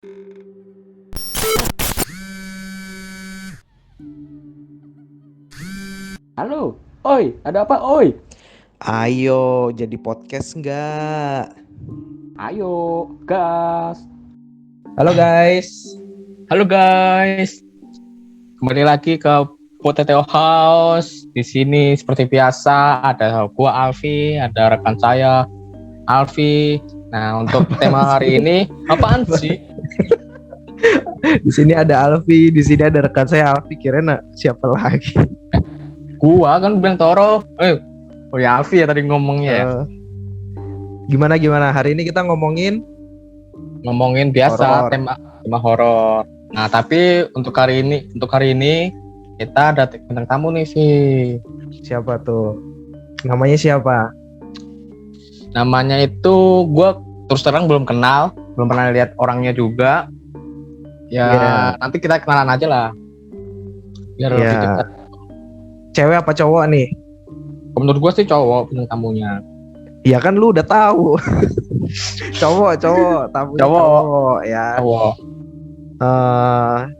Halo, oi, ada apa, oi? Ayo jadi podcast nggak? Ayo, gas. Halo guys. Halo guys, kembali lagi ke Potato House. Di sini seperti biasa ada gua Alfi, ada rekan saya Alfi. Nah, untuk tema hari ini apaan sih? Di sini ada Alfi, di sini ada rekan saya Alfi. Kirain siapa lagi? Gua kan bilang Toro. Oh ya Alfi ya tadi ngomongnya ya. Gimana? Hari ini kita ngomongin Ngomongin biasa horor. tema horor. Nah, tapi untuk hari ini kita ada bintang tamu nih sih. Siapa tuh? Namanya siapa? Namanya itu gue terus terang belum pernah lihat orangnya juga. Ya nanti kita kenalan aja lah. Biar lebih Iya. dekat. Cewek apa cowok nih? Menurut gue sih cowok bintang tamunya. Ya kan lu udah tahu. Cowok, tamunya Cowok. cowok ya. Cowok.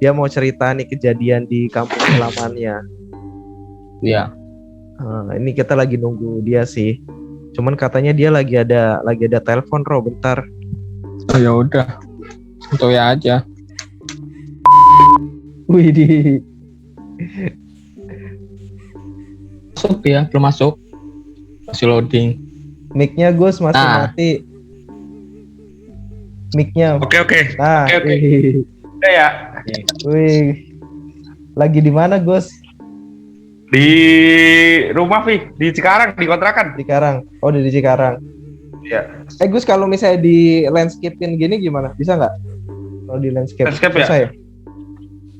Dia mau cerita nih kejadian di kampung halamannya. Iya. Ini kita lagi nunggu dia sih. Cuman katanya dia lagi ada telepon, bentar. Oh ya udah. Itu ya aja. Widih. Masuk ya, belum masuk. Masih loading. Mic-nya Gus masih Nah. mati. Mic-nya. Oke. Nah, Oke. wih. Udah ya. Wih. Lagi di mana Gus? Di rumah di Cikarang, di kontrakan. Cikarang. Oh, di Cikarang. Iya. Gus, kalau misalnya di landscape-in gini gimana? Bisa nggak? Kalau di landscape. Landscape ya? Susah ya?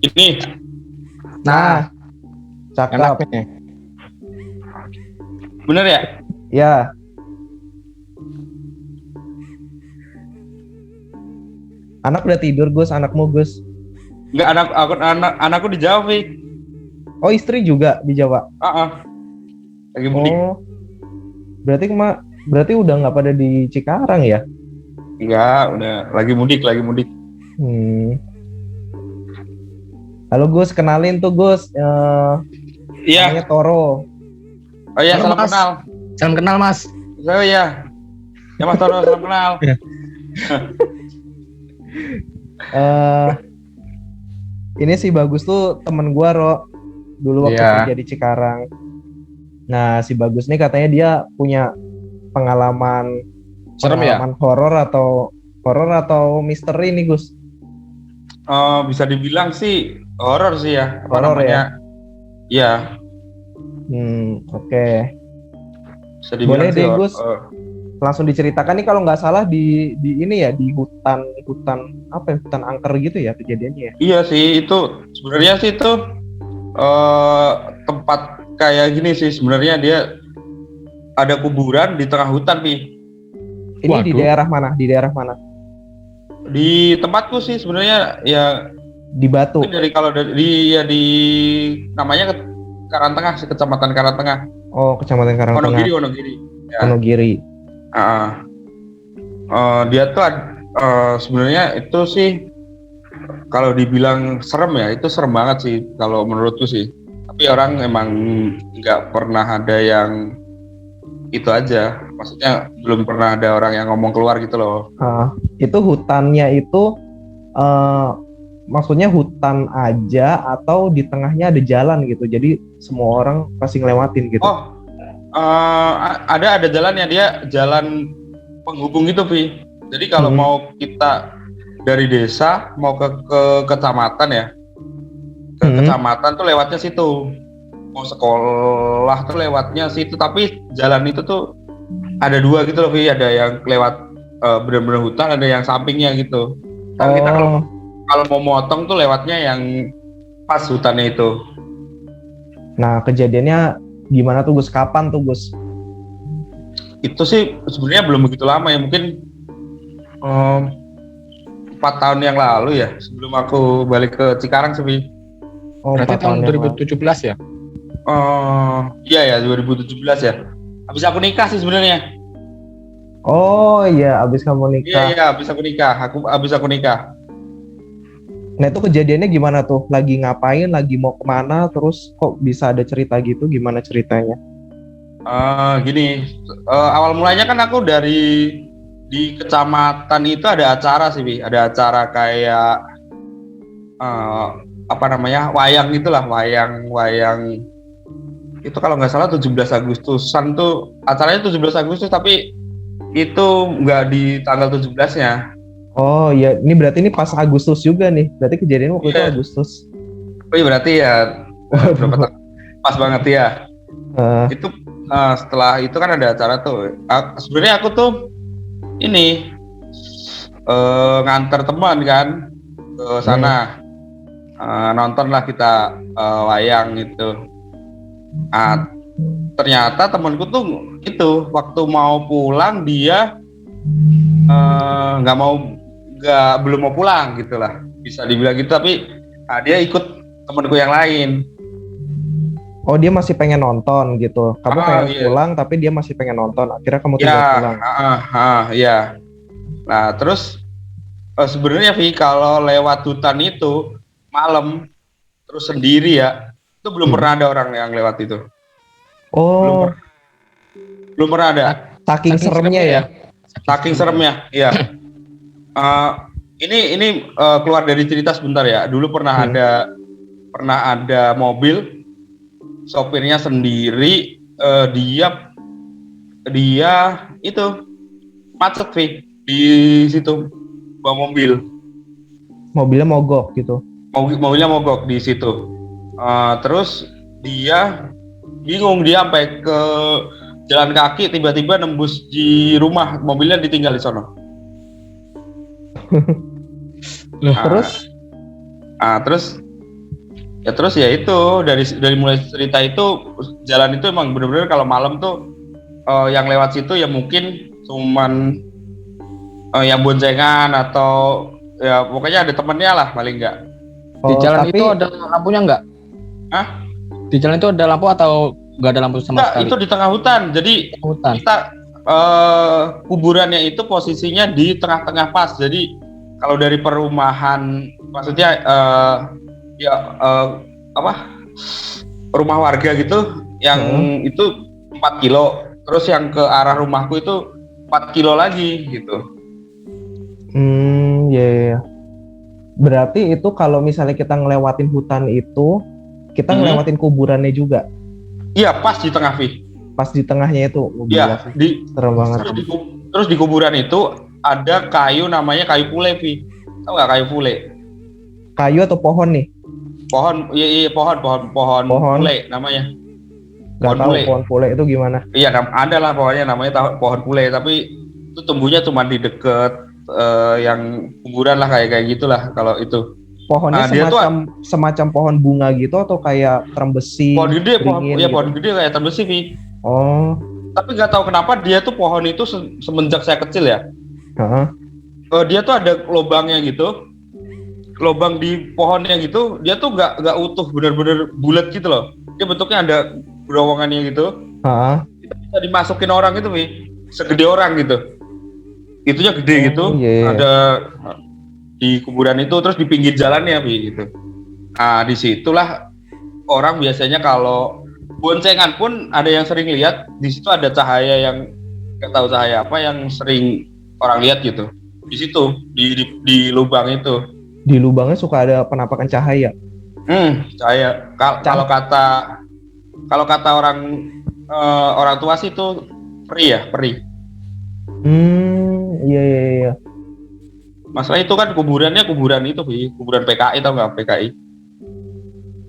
Ini Nah, cakep. Enak nih. bener ya? Ya. Anak udah tidur Gus, anakmu Gus. Enggak, anakku di Jawa, Vi. Oh, istri juga di Jawa. Lagi mudik. Oh. Berarti udah nggak pada di Cikarang ya? Enggak, udah lagi mudik. Halo Gus, kenalin tuh Gus. Iya. Namanya Toro. Oh iya, Halo, salam Mas. kenal. Salam kenal Mas. Oh iya. Ya Mas Toro, salam kenal. Ini si Bagus tuh temen gua, dulu waktu Iya. kerja di Cikarang. Nah, si Bagus nih katanya dia punya pengalaman Serem ya? horor atau misteri nih Gus. Bisa dibilang sih horor sih ya. Horor ya? Iya, Oke. bisa dibilang Boleh sih deh, Gus. Langsung diceritakan nih kalau nggak salah di ini ya, di hutan apa ya, hutan angker gitu ya kejadiannya ya. Iya sih, itu sebenarnya sih itu tempat kayak gini sih, sebenarnya dia ada kuburan di tengah hutan, Pi. Ini di Waduh. daerah mana? Di daerah mana? Di tempatku sih sebenarnya ya Di Batu. mungkin di namanya Karangtengah, Kecamatan Karangtengah. Oh, Kecamatan Karangtengah. Wonogiri. Ya. Wonogiri. Dia tuh sebenarnya itu sih kalau dibilang serem ya, itu serem banget sih kalau menurutku sih. Tapi orang emang nggak pernah ada yang itu aja. Maksudnya belum pernah ada orang yang ngomong keluar gitu loh. Itu hutannya itu maksudnya hutan aja atau di tengahnya ada jalan gitu. Jadi semua orang pasti ngelewatin gitu. Oh, ada jalannya, dia jalan penghubung gitu, Pi. Jadi kalau mau kita dari desa mau ke kecamatan ya, ke kecamatan tuh lewatnya situ. Mau sekolah tuh lewatnya situ, tapi jalan itu tuh ada dua gitu loh, Pi. Ada yang lewat benar-benar hutan, ada yang sampingnya gitu. Kan kita kalau mau motong tuh lewatnya yang pas hutannya itu. Nah, kejadiannya gimana tuh Gus? Kapan tuh Gus? Itu sih sebenarnya belum begitu lama ya, mungkin 4 tahun yang lalu ya, sebelum aku balik ke Cikarang sih. Oh, Berarti 4 tahun tahun yang lalu. 2017 ya? Iya ya, 2017 ya. Habis aku nikah sih sebenarnya. Oh iya, abis kamu nikah. Iya, habis aku nikah. Habis aku nikah. Nah itu kejadiannya gimana tuh? Lagi ngapain? Lagi mau kemana? Terus kok bisa ada cerita gitu? Gimana ceritanya? Gini, awal mulanya kan aku dari di kecamatan itu ada acara sih, Bi. Ada acara kayak eh, apa namanya, wayang itulah, wayang itu kalau nggak salah 17 Agustusan tuh, acaranya 17 Agustus tapi itu nggak di tanggal 17-nya. Oh ya, ini berarti ini pas Agustus juga nih. Berarti kejadian waktu itu Iya. Agustus. Oh iya, berarti ya pas banget ya. Eh, Itu setelah itu kan ada acara tuh. Sebenarnya aku tuh ini nganter teman kan ke sana. Nonton lah kita wayang gitu. Ternyata temanku tuh itu waktu mau pulang dia belum mau pulang gitulah, bisa dibilang gitu, tapi dia ikut temanku yang lain. oh dia masih pengen nonton gitu. Kamu pengen Iya. pulang tapi dia masih pengen nonton. Akhirnya kamu Ya, tidak pulang. ya. Nah terus sebenarnya Vi, kalau lewat hutan itu malam terus sendiri ya, itu belum pernah ada orang yang lewat itu. Oh, Belum pernah ada. saking seremnya ya. Saking seremnya, iya. Ini keluar dari cerita sebentar ya. Dulu pernah ada mobil, sopirnya sendiri, dia itu macet Vi di situ, bawa mobil. Mobilnya mogok gitu. Mobilnya mogok di situ. Terus dia bingung, dia sampai ke jalan kaki, tiba-tiba nembus di rumah, mobilnya ditinggal di sono. Terus ya itu dari mulai cerita itu, jalan itu emang bener-bener kalau malam tuh yang lewat situ ya mungkin cuman yang boncengan atau ya pokoknya ada temennya lah paling enggak. Di jalan tapi itu ada lampunya nggak? Hah? Di jalan itu ada lampu atau nggak ada lampu sama Enggak, sekali? itu di tengah hutan. Jadi Hutan. kita kuburannya itu posisinya di tengah-tengah pas. Jadi kalau dari perumahan, maksudnya rumah warga gitu, yang itu 4 kilo, terus yang ke arah rumahku itu 4 kilo lagi gitu. ya. Berarti itu kalau misalnya kita ngelewatin hutan itu, kita ngelewatin kuburannya juga. Iya, pas di tengah, Vi. Pas di tengahnya itu. Iya, serem banget. Terus di kuburan itu ada kayu, namanya kayu pule, Vi. Tahu nggak kayu pule? Kayu atau pohon nih? Pohon pule namanya. Gak tahu pohon pule itu gimana? Iya, ada lah pokoknya namanya pohon pule, tapi itu tumbuhnya cuma di deket yang kuburan lah, kayak gitulah kalau itu. Pohonnya semacam pohon bunga gitu atau kayak terem besi? Pohon gede, pohon gitu? gede kayak terem besi, Vi. Oh. Tapi nggak tahu kenapa dia tuh pohon itu semenjak saya kecil ya. Dia tuh ada lubangnya gitu. Lubang di pohonnya gitu, dia tuh nggak utuh, bener-bener bulat gitu loh. Dia bentuknya ada berowongannya gitu. Bisa dimasukin orang gitu, Vi. Segede orang gitu. Itunya gede gitu. Yeah. Ada di kuburan itu, terus di pinggir jalannya, Vi, gitu. Nah, disitulah orang biasanya kalau boncengan pun ada yang sering lihat di situ ada cahaya yang nggak tahu cahaya apa yang sering orang lihat gitu. Di situ di lubang itu. Di lubangnya suka ada penampakan cahaya. Cahaya. Kalau kata orang tua sih itu peri. Iya. Masalah itu kan kuburan itu, kuburan PKI, tau nggak PKI?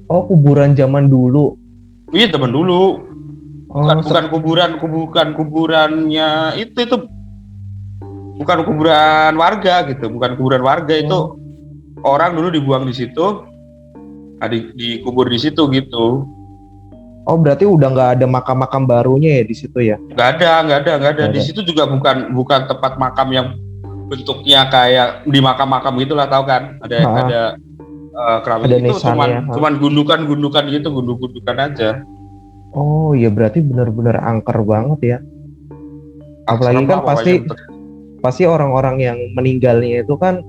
Oh, kuburan zaman dulu. Iya, zaman dulu. Bukan kuburannya itu bukan kuburan warga gitu, bukan kuburan warga itu. Orang dulu dibuang di situ, dikubur di situ gitu. Oh, berarti udah nggak ada makam-makam barunya ya di situ ya? Nggak ada. Di situ juga bukan tempat makam yang bentuknya kayak di makam-makam gitulah, tahu kan? Ada keramik itu cuman gundukan gitu, gundukan aja. Oh iya, berarti benar-benar angker banget ya. Apalagi kan pasti orang-orang yang meninggalnya itu kan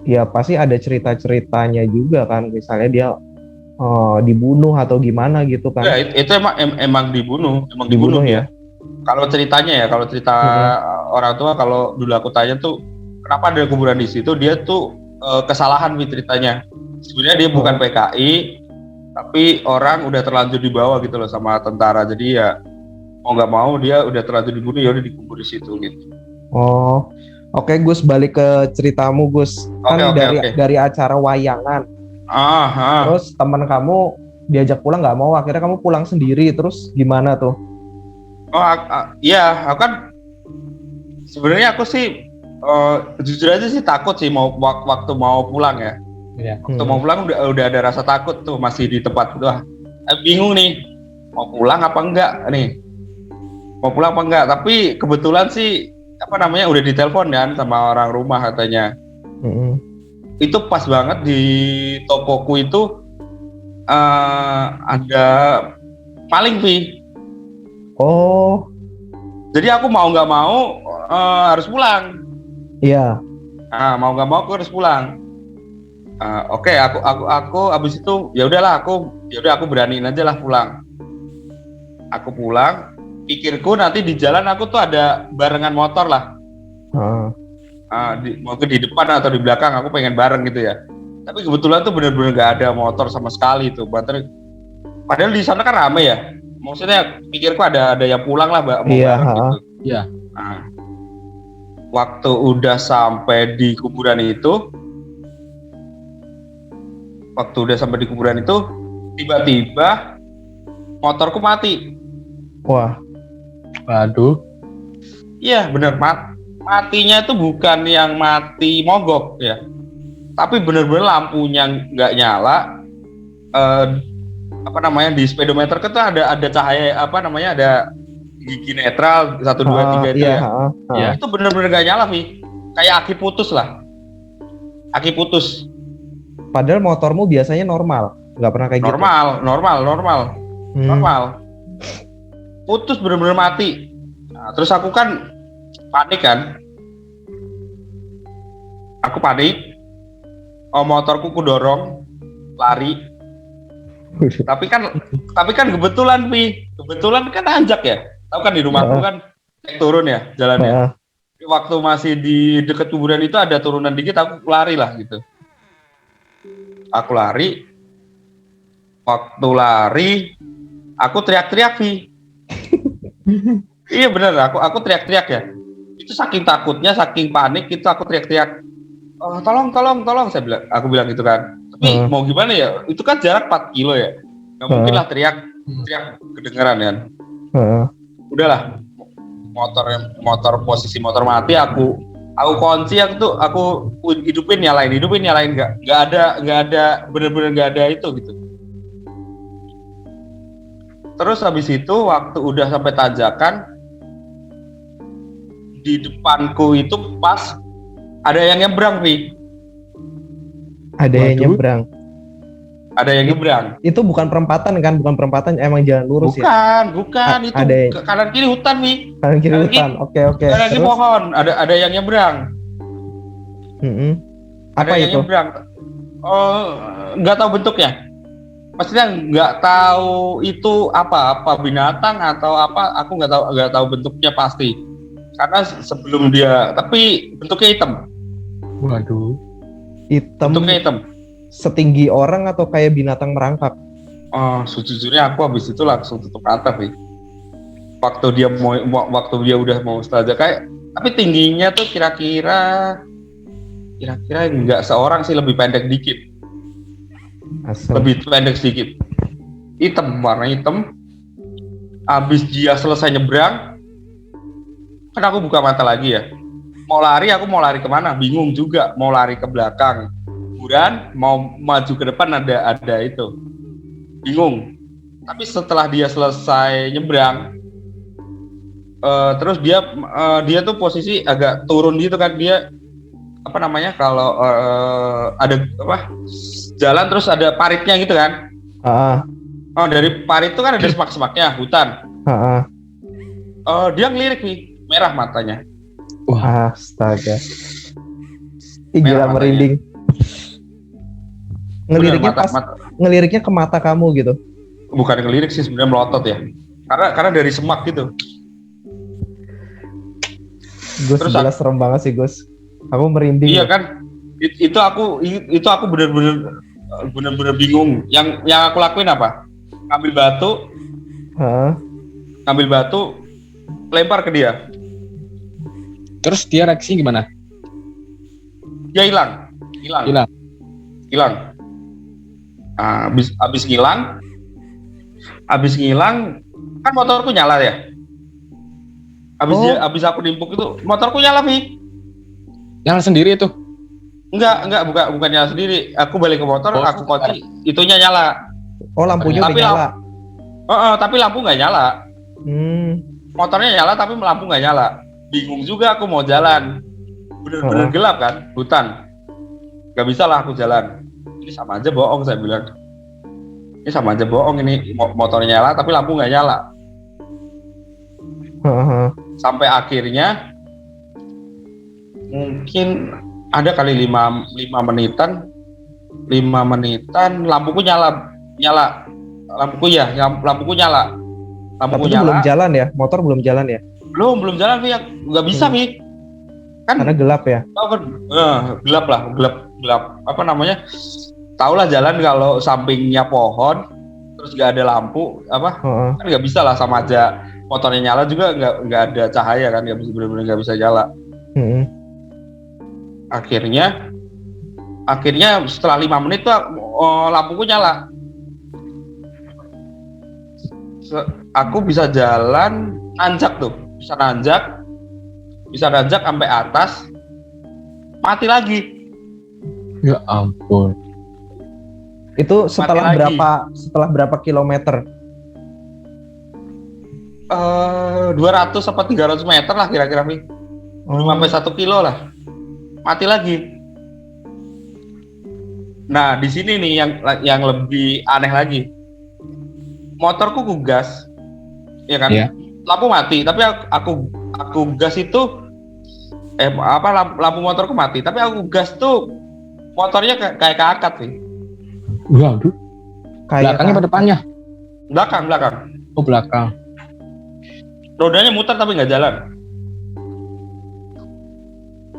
ya pasti ada cerita-ceritanya juga kan, misalnya dia dibunuh atau gimana gitu kan. Ya, itu emang dibunuh Ya. dia. Kalau ceritanya ya, kalau cerita orang tua, kalau dulu aku tanya tuh kenapa ada kuburan di situ, dia tuh kesalahan nih ceritanya. Sebenarnya dia bukan PKI, tapi orang udah terlanjur dibawa gitu loh sama tentara. Jadi ya mau nggak mau dia udah terlanjur dibunuh, ya udah dikubur di situ gitu. Oh, oke Gus, balik ke ceritamu Gus. Kan Oke. dari acara wayangan. Terus teman kamu diajak pulang nggak mau, akhirnya kamu pulang sendiri, terus gimana tuh? Iya, aku kan sebenarnya aku sih jujur aja sih takut sih waktu mau pulang ya. Iya. Waktu mau pulang udah ada rasa takut tuh, masih di tempat tuh. Bingung nih, mau pulang apa enggak nih? Mau pulang apa enggak? Tapi kebetulan sih udah ditelepon kan sama orang rumah katanya. Itu pas banget di tokoku itu ada maling, Vi. Oh. Jadi aku mau nggak mau harus pulang. Iya. Mau nggak mau aku harus pulang. Oke, aku abis itu ya udahlah aku beraniin aja lah pulang. Aku pulang, pikirku nanti di jalan aku tuh ada barengan motor lah. Mungkin di depan atau di belakang aku pengen bareng gitu ya. Tapi kebetulan tuh bener-bener gak ada motor sama sekali tuh. Padahal di sana kan rame ya. Maksudnya pikirku ada yang pulang lah mau bareng gitu. Iya. Waktu udah sampai di kuburan itu, tiba-tiba motorku mati. Wah. Waduh. Iya bener, matinya itu bukan yang mati mogok ya, tapi bener-bener lampunya nggak nyala. Di speedometer itu ada cahaya ada gigi netral 1, 2, 3 itu ya. Itu bener-bener nggak nyala, Vi. Kayak aki putus lah. Aki putus. Padahal motormu biasanya normal, nggak pernah kayak normal. Putus, bener-bener mati. Nah, terus aku kan panik kan. Aku panik. Motorku ku dorong, lari. Tapi kan kebetulan, Vi. Kebetulan kan nanjak ya. Tahu kan di rumahku kan naik turun ya jalannya. Waktu masih di dekat kuburan itu ada turunan dikit, aku lari lah gitu. Aku lari. Waktu lari, aku teriak-teriak, Vi. Iya bener, aku teriak-teriak ya. Itu saking takutnya, saking panik itu aku teriak-teriak. Oh, tolong, aku bilang gitu kan. Tapi mau gimana ya? Itu kan jarak 4 kilo ya. Gak mungkin lah teriak kedengeran kan. Udahlah. Posisi motor mati, aku kunci, aku hidupin nyalain nggak ada bener-bener nggak ada itu gitu. Terus habis itu waktu udah sampai tanjakan, di depanku itu pas ada yang nyebrang, Vi. Ada yang nyebrang. Itu bukan perempatan kan? Bukan perempatan, emang jalan lurus ya? Bukan. Itu kanan kiri hutan, Vi. Kanan kiri hutan. Oke. Kanan kiri pohon. Ada yang nyebrang. Apa ada itu? Yang nyebrang. Nggak tahu bentuknya. Maksudnya nggak tahu itu apa binatang atau apa. Aku nggak tahu bentuknya pasti. Karena sebelum dia, tapi bentuknya hitam. Waduh. Bentuknya hitam. Setinggi orang atau kayak binatang merangkak? Sejujurnya aku habis itu langsung tutup mata, Vi. Waktu dia udah mau ustazah kayak, tapi tingginya tuh kira-kira nggak seorang sih, lebih pendek dikit. Lebih pendek sedikit. Hitam, warna hitam. Habis dia selesai nyebrang, kan aku buka mata lagi ya. Aku mau lari kemana? Bingung juga. Mau lari ke belakang kuburan, mau maju ke depan, ada itu. Bingung. Tapi setelah dia selesai nyebrang, terus dia tuh posisi agak turun gitu kan, dia kalau ada jalan terus ada paritnya gitu kan. Dari parit itu kan ada semak-semaknya, hutan. Dia ngelirik nih, merah matanya. Wah, astaga. Gila, merinding. Ngeliriknya Bener, pas ngeliriknya ke mata kamu gitu. bukan ngelirik sih sebenarnya, melotot ya. Karena dari semak gitu. Gus, Terus jelas serem banget sih Gus. Aku merinding. Iya loh. kan? Itu aku bener-bener bingung. Yang aku lakuin apa? Ngambil Hah? batu, lempar ke dia. Terus dia reaksinya gimana? Dia hilang. Hilang. Nah, habis ngilang, kan motorku nyala ya. Habis aku nimpuk itu, motorku nyala, Vi. Nyala sendiri itu. Enggak, bukan nyala sendiri. Aku balik ke motor, aku kunci, itunya nyala. Oh, lampunya udah Tapi nyala. Tapi lampu nggak nyala. Hmm. Motornya nyala tapi lampu nggak nyala. Bingung juga aku mau jalan. Bener-bener gelap kan, hutan. Gak bisa lah aku jalan. Ini sama aja bohong, saya bilang. Ini sama aja bohong, ini motornya nyala tapi lampu nggak nyala. Sampai akhirnya mungkin ada kali 5 menitan lampuku nyala. Lampuku nyala. Tapi itu belum jalan ya? Motor belum jalan ya? Belum jalan, Vi. Nggak bisa, Vi. Kan Karena gelap ya? tahu kan, gelap. Apa namanya? Tahu lah jalan kalau sampingnya pohon, terus nggak ada lampu, kan nggak bisa lah, sama aja motornya nyala juga nggak ada cahaya kan, bener-bener nggak bisa nyala. Akhirnya setelah 5 menit tuh lampuku nyala. Aku bisa jalan nanjak tuh, bisa nanjak sampai atas, mati lagi. Ya ampun. Itu setelah berapa kilometer? 200 apa 300 meter lah kira-kira, Mi. Belum sampai 1 kilo lah. Mati lagi. Nah, di sini nih yang lebih aneh lagi. Motorku gas. Ya kan? Iya. Lampu mati, tapi aku gas itu lampu motorku mati, tapi aku gas tuh motornya kayak keangkat nih. Waduh. Belakangnya apa depannya? Belakang. Oh, belakang. Rodanya muter tapi nggak jalan.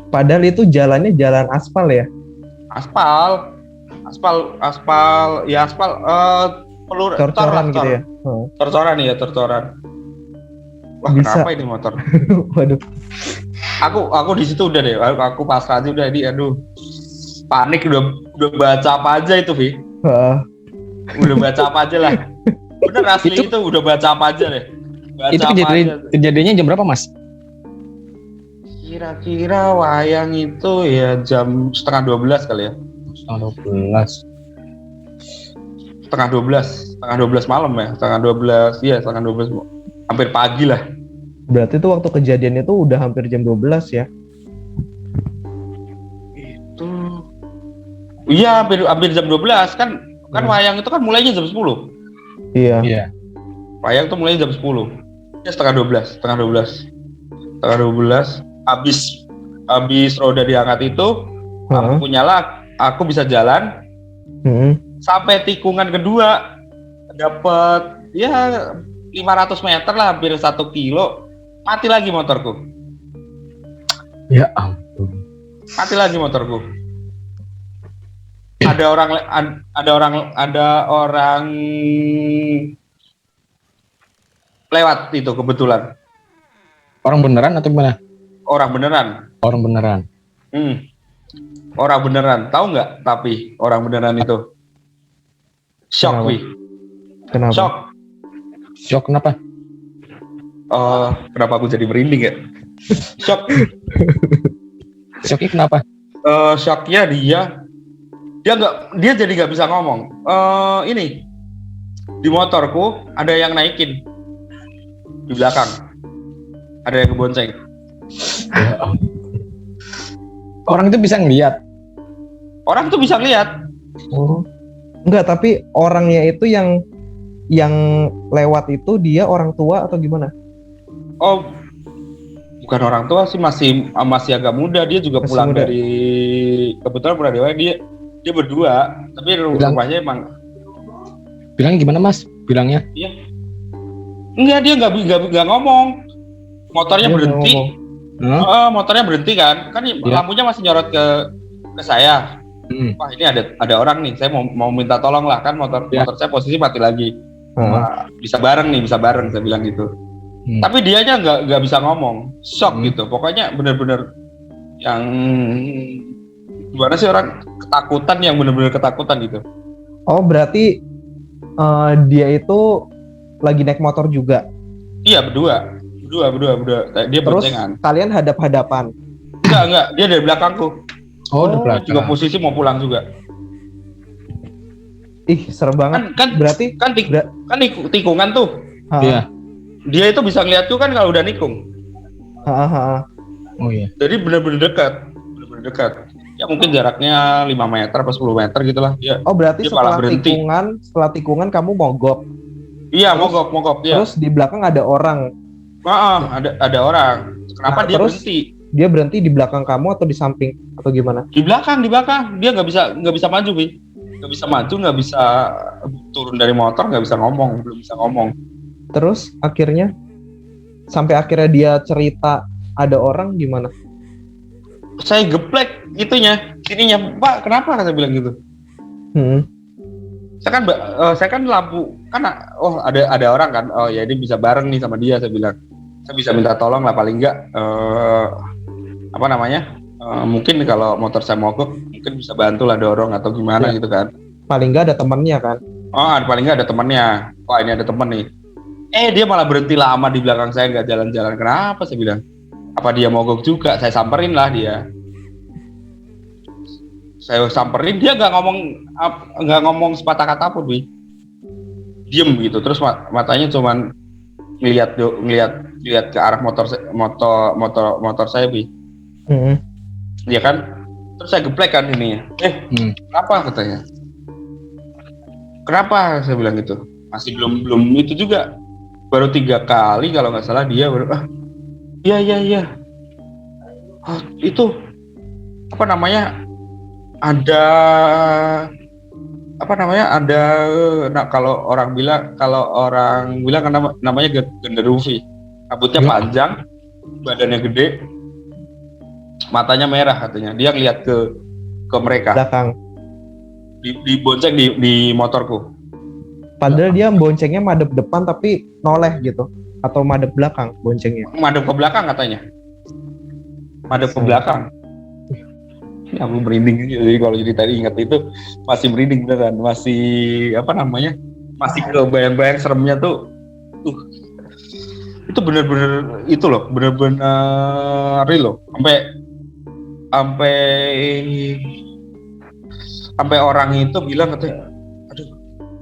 Padahal itu jalannya jalan aspal ya? Aspal. Cor-coran gitu ya? Cor-coran. Wah, Bisa. kenapa ini motor? Waduh. Aku di situ udah deh. Aku pasrah aja udah, aduh. Panik, udah baca apa aja itu, Vi. Udah baca apa aja lah. Bener asli itu udah baca apa aja deh. Itu kejadiannya jam berapa, Mas? Kira-kira wayang itu ya jam 11:30 kali ya. Setengah 12. Setengah 12 malam ya. Setengah 12 hampir pagi lah. Berarti itu waktu kejadian itu udah hampir jam 12 ya? Itu iya, hampir jam 12 kan wayang itu kan mulainya jam 10. Iya. Wayang tuh mulai jam 10. Ya setengah 12 habis roda diangkat itu, lampu nyala, aku bisa jalan. Sampai tikungan kedua dapat ya 500 meter lah, hampir 1 kilo, mati lagi motorku. Ya ampun. Mati lagi motorku. Ada orang lewat itu kebetulan. Orang beneran atau gimana? Orang beneran. Orang beneran. Tahu nggak? Tapi orang beneran itu. Shock, Wi. Kenapa? Shock kenapa? Kenapa aku jadi merinding ya? Shock. Shocknya kenapa? Shocknya dia jadi nggak bisa ngomong. Ini di motorku ada yang naikin di belakang, ada yang ngebonceng. Orang itu bisa ngelihat. Orang itu bisa ngelihat. Oh. Enggak, tapi orangnya itu yang lewat itu dia orang tua atau gimana? Oh, bukan orang tua sih, masih agak muda. Dia juga Masih pulang muda. dari, kebetulan pulang dari dia Dia berdua, tapi rumahnya emang Bilangnya gimana Mas? Bilangnya? enggak, dia nggak ngomong. Motornya Dia nggak berhenti. ngomong. Motornya berhenti kan lampunya masih nyorot ke saya. Wah, ini ada orang nih, saya mau minta tolong lah, kan motor saya posisi mati lagi. Bisa bareng saya bilang gitu. Tapi dianya nggak bisa ngomong, shock gitu. Pokoknya bener-bener yang gimana sih, orang ketakutan, yang bener-bener ketakutan gitu. Oh, berarti dia itu lagi naik motor juga. Iya, berdua. Dia Terus boncengan. kalian hadap-hadapan. Enggak, dia dari belakangku. Oh, di belakang. Juga posisi mau pulang juga. Ih, serem banget. Kan Berarti tikungan tuh. Iya. Dia itu bisa ngeliatku kan kalau udah nikung. Oh iya. Jadi bener-bener dekat. Ya mungkin jaraknya 5 meter atau 10 meter gitulah dia. Oh, berarti dia malah berhenti. setelah tikungan kamu mogok. Iya, mogok ya. Terus di belakang ada orang. Ada orang. Kenapa dia terus berhenti? Dia berhenti di belakang kamu atau di samping atau gimana? Di belakang. Dia nggak bisa maju, Bi. Nggak bisa maju, nggak bisa turun dari motor, nggak bisa ngomong, belum bisa ngomong. Terus sampai akhirnya dia cerita ada orang, gimana? Saya geplek sininya, Pak, kenapa saya bilang gitu? Saya kan lampu kan, ada orang kan, oh ya ini bisa bareng nih sama dia, saya bilang. Saya bisa minta tolong lah, paling enggak mungkin kalau motor saya mogok mungkin bisa bantu lah, dorong atau gimana gitu kan. Paling enggak ada temannya kan. Paling enggak ada temannya. Wah, ini ada teman nih. Dia malah berhenti lama di belakang saya, nggak jalan-jalan. Kenapa, saya bilang? Apa dia mogok juga? Saya samperin lah dia. Saya samperin, dia nggak ngomong sepatah kata pun, Bi. Diem gitu, terus matanya cuman ngeliat ke arah motor saya, Bi. Iya kan? Terus saya geplek kan ini. Kenapa, katanya? Kenapa, saya bilang gitu. Masih belum itu juga. Baru 3 kali kalau nggak salah dia baru iya. Itu kalau orang bilang kan namanya genderuwo. Rambutnya panjang, badannya gede, matanya merah katanya. Dia ngeliat ke mereka. Belakang. Dibonceng di motorku. Padahal dia boncengnya madep depan tapi noleh gitu, atau madep belakang boncengnya? Madep ke belakang katanya. Madep ke belakang. Ini aku merinding, jadi kalau cerita ingat itu masih merinding beneran, masih masih ke bayang-bayang seremnya tuh. Itu bener-bener itu loh, bener-bener real loh. Sampai orang itu bilang katanya,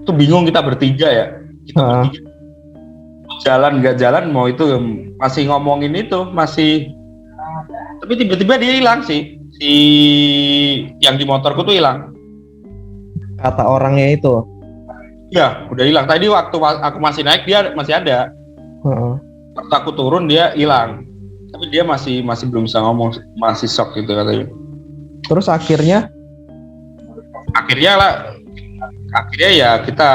itu bingung kita bertiga ya. Bertiga. Jalan nggak jalan mau itu masih ngomongin itu masih. Tapi tiba-tiba dia hilang sih. Si yang di motorku tuh hilang. Kata orangnya itu. Ya, udah hilang. Tadi waktu aku masih naik dia masih ada. Waktu aku turun dia hilang. Tapi dia masih belum bisa ngomong, masih shock gitu katanya. Terus akhirnya ya kita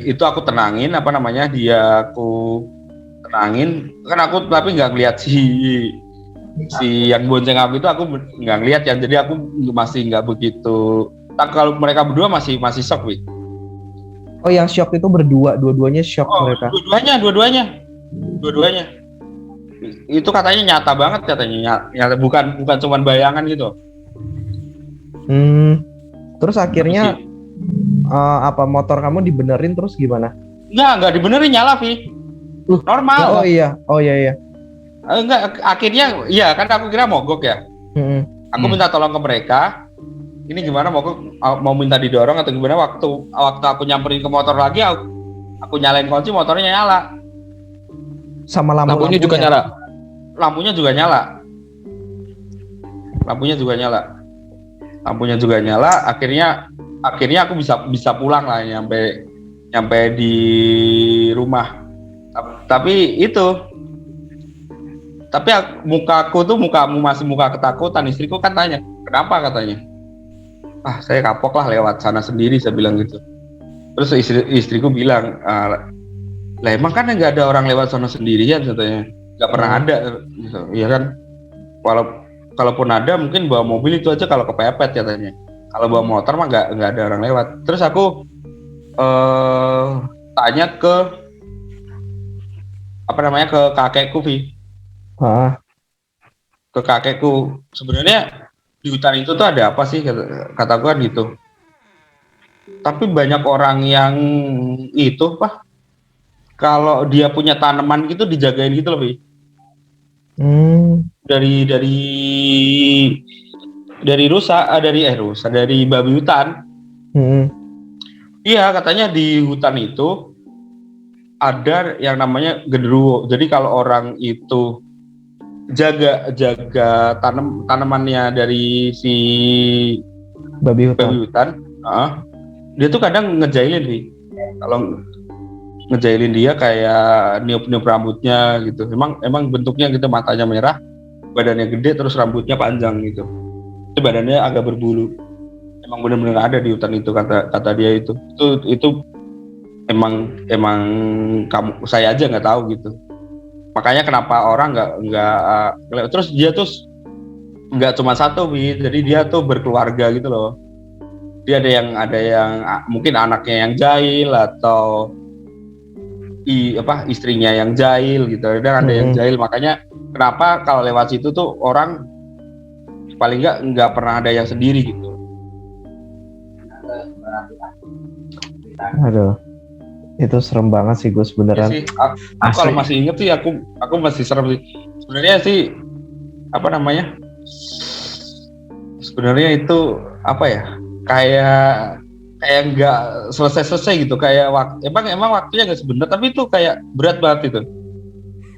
itu aku tenangin, dia aku tenangin kan, aku tapi nggak ngeliat si yang bonceng aku itu, aku nggak ngeliat ya, jadi aku masih nggak begitu. Kalau mereka berdua masih shock, Wi. Oh, yang shock itu dua-duanya shock mereka. Dua-duanya. Itu katanya nyata banget, nyata, bukan cuma bayangan gitu. Terus akhirnya motor kamu dibenerin terus gimana? Nggak dibenerin, nyala, Vi. Normal. Oh iya. Enggak, akhirnya iya kan, aku kira mogok ya. Aku minta tolong ke mereka. Ini gimana, mau minta didorong atau gimana? Waktu aku nyamperin ke motor lagi, aku nyalain kunci, motornya nyala. Sama lampunya juga nyala. Lampunya juga nyala. Akhirnya aku bisa pulang lah, nyampe di rumah. Tapi mukaku tuh masih muka ketakutan. Istriku kan tanya, kenapa katanya? saya kapok lah lewat sana sendiri, saya bilang gitu. Terus istriku bilang, lah emang kan nggak ada orang lewat sana sendirian katanya, nggak pernah ada gitu. Iya kan, kalaupun ada mungkin bawa mobil itu aja kalau kepepet katanya, kalau bawa motor mah nggak ada orang lewat. Terus aku tanya ke ke kakekku, Vi. Ke kakekku, sebenarnya di hutan itu tuh ada apa sih, kata gue kan gitu. Tapi banyak orang yang itu kalau dia punya tanaman gitu dijagain gitu loh, Vi. Dari babi hutan. Iya, katanya di hutan itu ada yang namanya genderuwo. Jadi kalau orang itu jaga tanamannya dari si babi hutan, dia tuh kadang ngejailin, Vi. Kalau ngejailin dia kayak niup rambutnya gitu. Emang bentuknya gitu, matanya merah, badannya gede, terus rambutnya panjang gitu. Itu badannya agak berbulu. Emang benar-benar ada di hutan itu, kata dia itu emang saya aja nggak tahu gitu. Makanya kenapa orang nggak terus dia tuh nggak cuma satu, Vi. Jadi dia tuh berkeluarga gitu loh. Dia ada yang mungkin anaknya yang jahil atau istrinya yang jahil gitu. Dan ada yang jahil, makanya kenapa kalau lewat situ tuh orang paling nggak pernah ada yang sendiri gitu. Aduh, itu serem banget sih Gus, beneran. Ya sih, aku kalau masih inget sih, aku masih serem sih. Sebenarnya sih sebenarnya itu kayak nggak selesai gitu, kayak emang waktunya nggak sebentar, tapi itu kayak berat banget itu.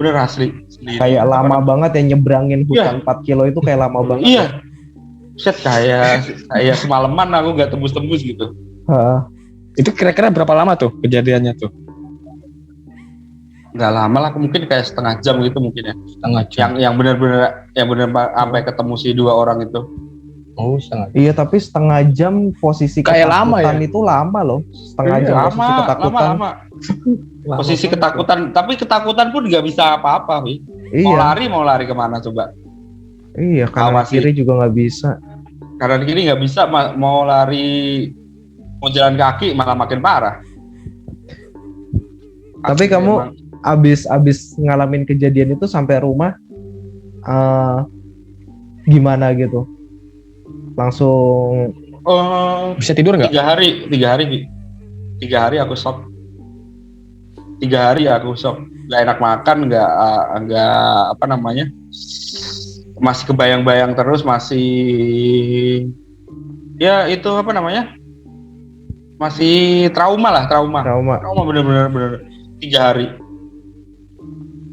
Bener asli. Kayak lama banget ya nyebrangin hutan 4 kilo itu, kayak lama banget. Iya. Set kayak semalaman aku nggak tembus gitu. Itu kira-kira berapa lama tuh kejadiannya tuh? Nggak lama lah, mungkin kayak setengah jam gitu mungkin ya. Setengah jam. Yang benar-benar sampai ketemu si 2 orang itu. Oh, setengah. Iya, tapi setengah jam posisi kayak lama ya? itu lama loh. Setengah jam posisi ketakutan. Lama. Posisi ketakutan, tapi ketakutan pun nggak bisa apa-apa, Vi. Iya. Mau lari kemana coba? Iya, kanan kiri juga nggak bisa. Kanan kiri nggak bisa, mau lari, mau jalan kaki malah makin parah. Tapi kamu abis ngalamin kejadian itu sampai rumah gimana gitu? Langsung bisa tidur nggak? 3 hari, Vi. 3 hari aku shock. 3 hari aku shock. Nggak enak makan, nggak masih kebayang-bayang terus, masih ya itu masih trauma bener-bener 3 hari.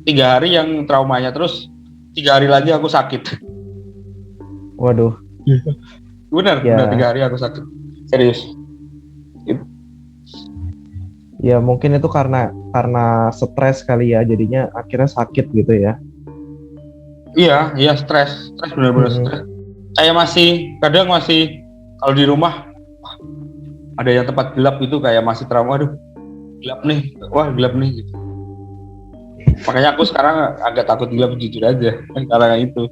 3 hari yang traumanya, terus 3 hari lagi aku sakit. Waduh. Bener 3 hari aku sakit, serius. Ya mungkin itu karena stres kali ya, jadinya akhirnya sakit gitu ya. Iya stres bener-bener stres. Kayak kadang masih kalau di rumah ada yang tempat gelap gitu, kayak masih trauma, aduh gelap nih gitu. Makanya aku sekarang agak takut gelap, jujur aja, karena itu.